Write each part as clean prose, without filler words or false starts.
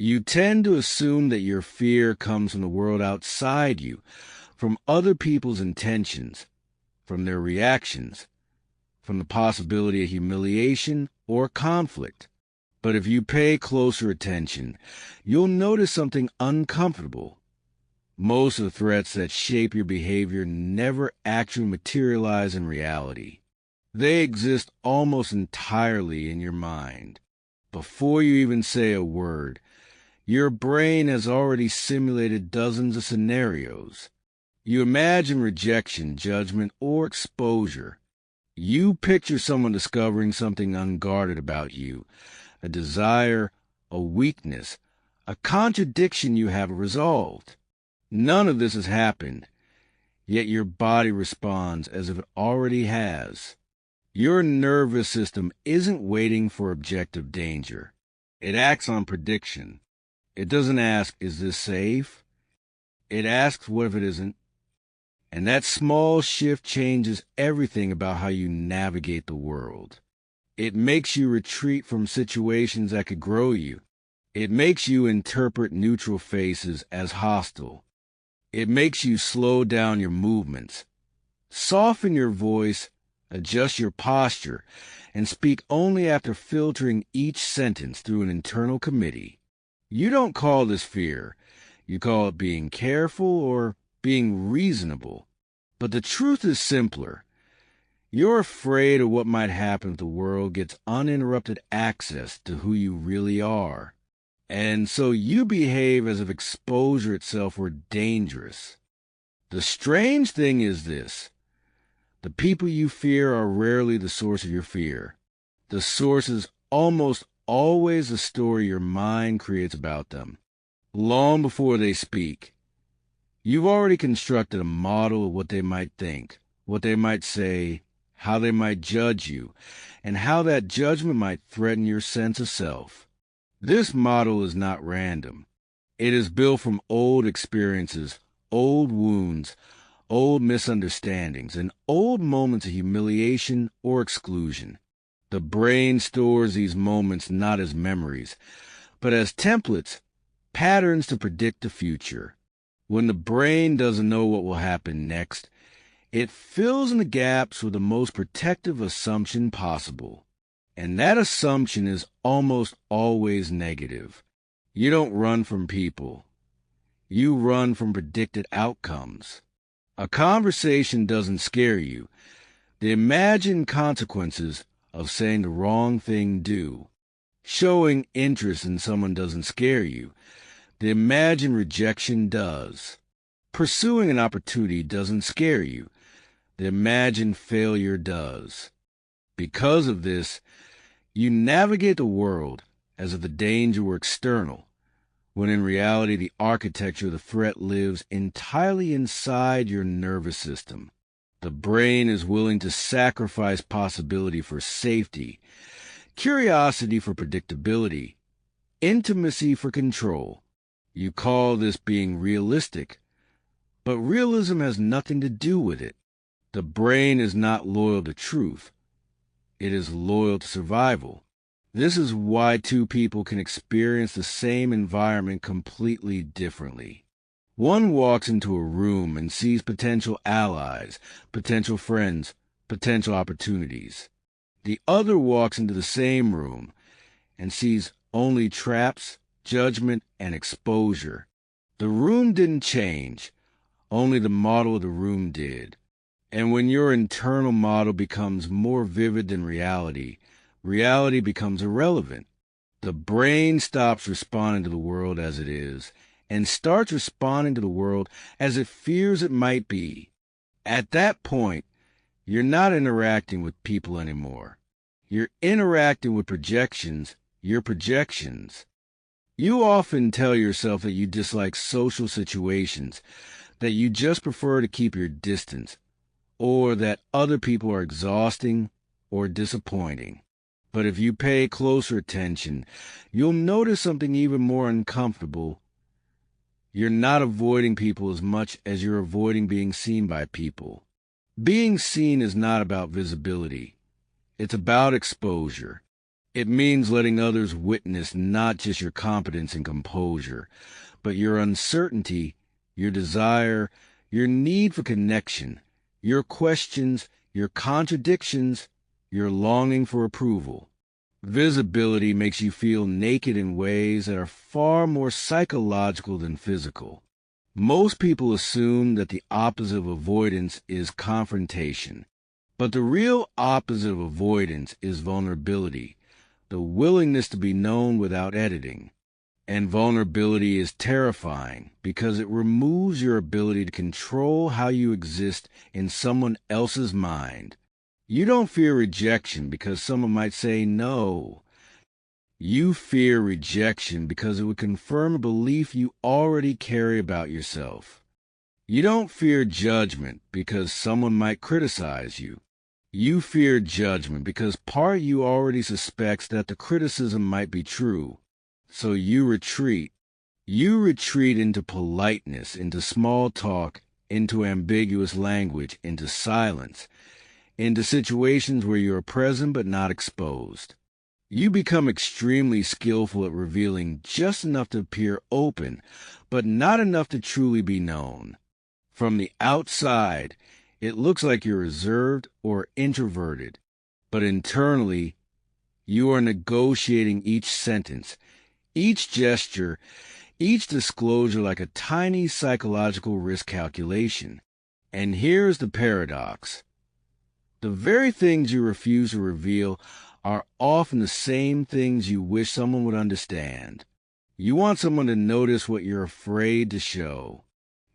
You tend to assume that your fear comes from the world outside you, from other people's intentions, from their reactions, from the possibility of humiliation or conflict. But if you pay closer attention, you'll notice something uncomfortable. Most of the threats that shape your behavior never actually materialize in reality. They exist almost entirely in your mind. Before you even say a word, your brain has already simulated dozens of scenarios. You imagine rejection, judgment, or exposure. You picture someone discovering something unguarded about you, a desire, a weakness, a contradiction you haven't resolved. None of this has happened, yet your body responds as if it already has. Your nervous system isn't waiting for objective danger. It acts on prediction. It doesn't ask, is this safe? It asks, what if it isn't? And that small shift changes everything about how you navigate the world. It makes you retreat from situations that could grow you. It makes you interpret neutral faces as hostile. It makes you slow down your movements, soften your voice, adjust your posture, and speak only after filtering each sentence through an internal committee. You don't call this fear. You call it being careful or being reasonable. But the truth is simpler. You're afraid of what might happen if the world gets uninterrupted access to who you really are. And so you behave as if exposure itself were dangerous. The strange thing is this. The people you fear are rarely the source of your fear. The source is almost always the story your mind creates about them. Long before they speak, you've already constructed a model of what they might think, what they might say, how they might judge you, and how that judgment might threaten your sense of self. This model is not random. It is built from old experiences, old wounds, old misunderstandings, and old moments of humiliation or exclusion. The brain stores these moments not as memories, but as templates, patterns to predict the future. When the brain doesn't know what will happen next, it fills in the gaps with the most protective assumption possible. And that assumption is almost always negative. You don't run from people. You run from predicted outcomes. A conversation doesn't scare you. The imagined consequences of saying the wrong thing do. Showing interest in someone doesn't scare you. The imagined rejection does. Pursuing an opportunity doesn't scare you. The imagined failure does. Because of this, you navigate the world as if the danger were external, when in reality the architecture of the threat lives entirely inside your nervous system. The brain is willing to sacrifice possibility for safety, curiosity for predictability, intimacy for control. You call this being realistic, but realism has nothing to do with it. The brain is not loyal to truth. It is loyal to survival. This is why two people can experience the same environment completely differently. One walks into a room and sees potential allies, potential friends, potential opportunities. The other walks into the same room and sees only traps, judgment, and exposure. The room didn't change, only the model of the room did. And when your internal model becomes more vivid than reality, reality becomes irrelevant. The brain stops responding to the world as it is and starts responding to the world as it fears it might be. At that point, you're not interacting with people anymore. You're interacting with projections, your projections. You often tell yourself that you dislike social situations, that you just prefer to keep your distance, or that other people are exhausting or disappointing. But if you pay closer attention, you'll notice something even more uncomfortable. You're not avoiding people as much as you're avoiding being seen by people. Being seen is not about visibility. It's about exposure. It means letting others witness not just your competence and composure, but your uncertainty, your desire, your need for connection, your questions, your contradictions, your longing for approval. Visibility makes you feel naked in ways that are far more psychological than physical. Most people assume that the opposite of avoidance is confrontation, but the real opposite of avoidance is vulnerability, the willingness to be known without editing. And vulnerability is terrifying because it removes your ability to control how you exist in someone else's mind. You don't fear rejection because someone might say no. You fear rejection because it would confirm a belief you already carry about yourself. You don't fear judgment because someone might criticize you. You fear judgment because part of you already suspects that the criticism might be true. So you retreat. You retreat into politeness, into small talk, into ambiguous language, into silence, into situations where you are present but not exposed. You become extremely skillful at revealing just enough to appear open, but not enough to truly be known. From the outside, it looks like you're reserved or introverted, but internally, you are negotiating each sentence, each gesture, each disclosure like a tiny psychological risk calculation. And here's the paradox. The very things you refuse to reveal are often the same things you wish someone would understand. You want someone to notice what you're afraid to show.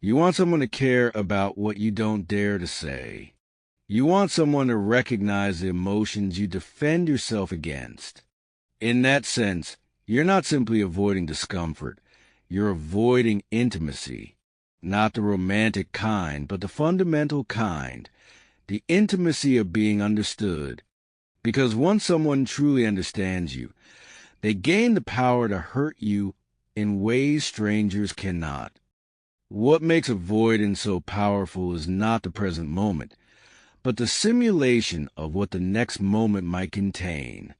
You want someone to care about what you don't dare to say. You want someone to recognize the emotions you defend yourself against. In that sense, you're not simply avoiding discomfort. You're avoiding intimacy. Not the romantic kind, but the fundamental kind. The intimacy of being understood. Because once someone truly understands you, they gain the power to hurt you in ways strangers cannot. What makes avoidance so powerful is not the present moment, but the simulation of what the next moment might contain.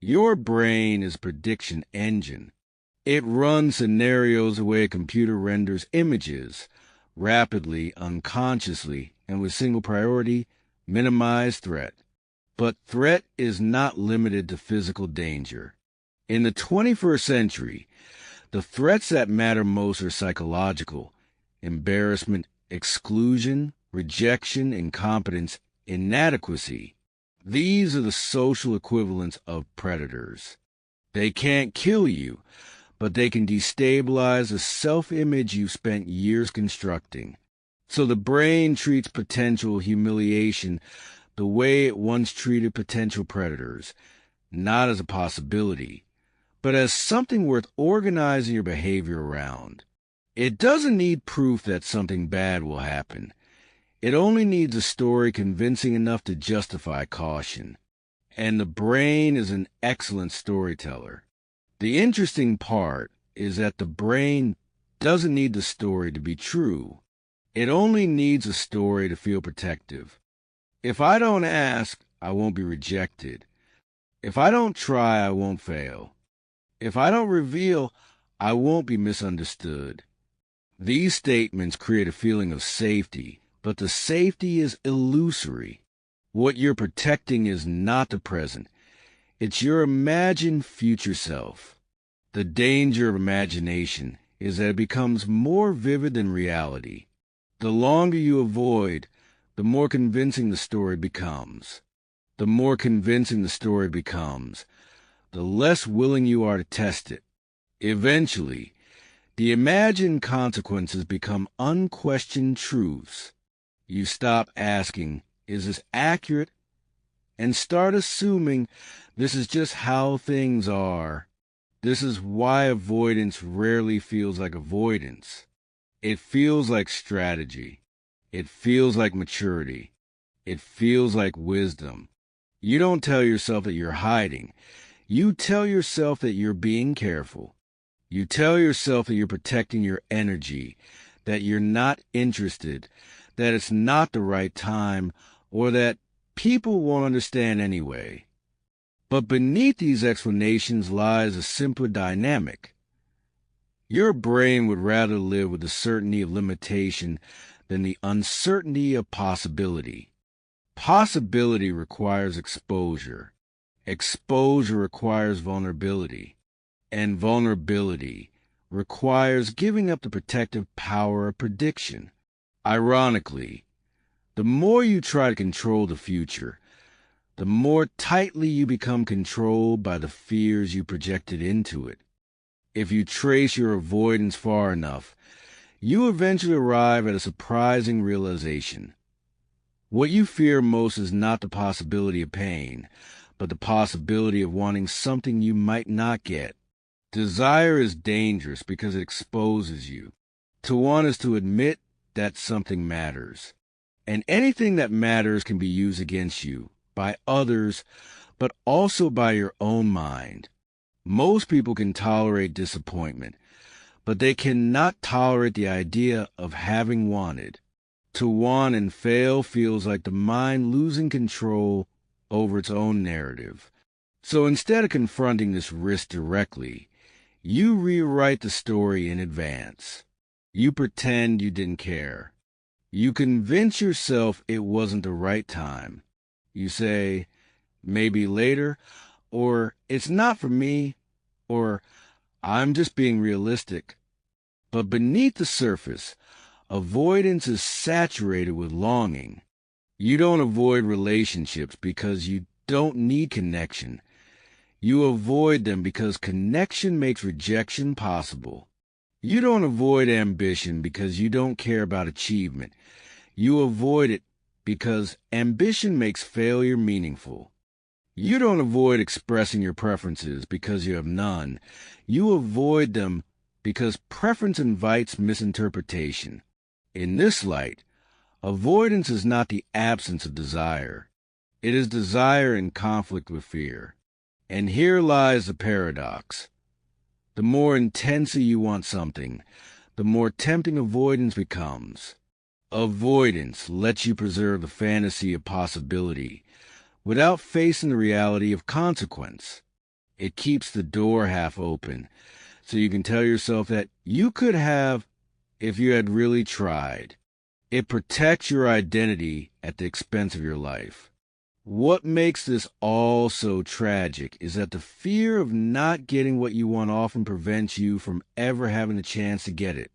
Your brain is a prediction engine. It runs scenarios the way a computer renders images, rapidly, unconsciously, and with single priority, minimize threat. But threat is not limited to physical danger. In the 21st century, the threats that matter most are psychological: embarrassment, exclusion, rejection, incompetence, inadequacy. These are the social equivalents of predators. They can't kill you, but they can destabilize the self-image you've spent years constructing. So the brain treats potential humiliation the way it once treated potential predators, not as a possibility, but as something worth organizing your behavior around. It doesn't need proof that something bad will happen. It only needs a story convincing enough to justify caution. And the brain is an excellent storyteller. The interesting part is that the brain doesn't need the story to be true. It only needs a story to feel protective. If I don't ask, I won't be rejected. If I don't try, I won't fail. If I don't reveal, I won't be misunderstood. These statements create a feeling of safety, but the safety is illusory. What you're protecting is not the present. It's your imagined future self. The danger of imagination is that it becomes more vivid than reality. The longer you avoid, the more convincing the story becomes. The more convincing the story becomes, the less willing you are to test it. Eventually, the imagined consequences become unquestioned truths. You stop asking, is this accurate? And start assuming this is just how things are. This is why avoidance rarely feels like avoidance. It feels like strategy. It feels like maturity. It feels like wisdom. You don't tell yourself that you're hiding. You tell yourself that you're being careful. You tell yourself that you're protecting your energy, that you're not interested, that it's not the right time, or that people won't understand anyway. But beneath these explanations lies a simpler dynamic. Your brain would rather live with the certainty of limitation than the uncertainty of possibility. Possibility requires exposure. Exposure requires vulnerability. And vulnerability requires giving up the protective power of prediction. Ironically, the more you try to control the future, the more tightly you become controlled by the fears you projected into it. If you trace your avoidance far enough, you eventually arrive at a surprising realization. What you fear most is not the possibility of pain, but the possibility of wanting something you might not get. Desire is dangerous because it exposes you. To want is to admit that something matters. And anything that matters can be used against you, by others, but also by your own mind. Most people can tolerate disappointment, but they cannot tolerate the idea of having wanted. To want and fail feels like the mind losing control over its own narrative. So instead of confronting this risk directly, you rewrite the story in advance. You pretend you didn't care. You convince yourself it wasn't the right time. You say, maybe later, or it's not for me, or I'm just being realistic. But beneath the surface, avoidance is saturated with longing. You don't avoid relationships because you don't need connection. You avoid them because connection makes rejection possible. You don't avoid ambition because you don't care about achievement. You avoid it because ambition makes failure meaningful. You don't avoid expressing your preferences because you have none. You avoid them because preference invites misinterpretation. In this light, avoidance is not the absence of desire. It is desire in conflict with fear. And here lies the paradox. The more intensely you want something, the more tempting avoidance becomes. Avoidance lets you preserve the fantasy of possibility without facing the reality of consequence. It keeps the door half open, so you can tell yourself that you could have if you had really tried. It protects your identity at the expense of your life. What makes this all so tragic is that the fear of not getting what you want often prevents you from ever having the chance to get it.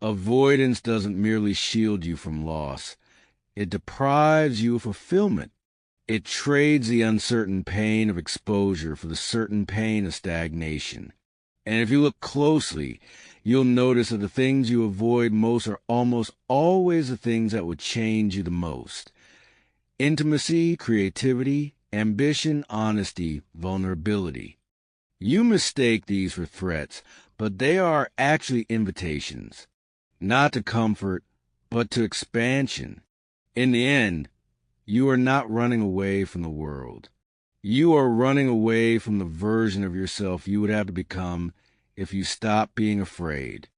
Avoidance doesn't merely shield you from loss. It deprives you of fulfillment. It trades the uncertain pain of exposure for the certain pain of stagnation. And if you look closely, you'll notice that the things you avoid most are almost always the things that would change you the most. Intimacy, creativity, ambition, honesty, vulnerability. You mistake these for threats, but they are actually invitations, not to comfort, but to expansion. In the end, you are not running away from the world. You are running away from the version of yourself you would have to become if you stop being afraid.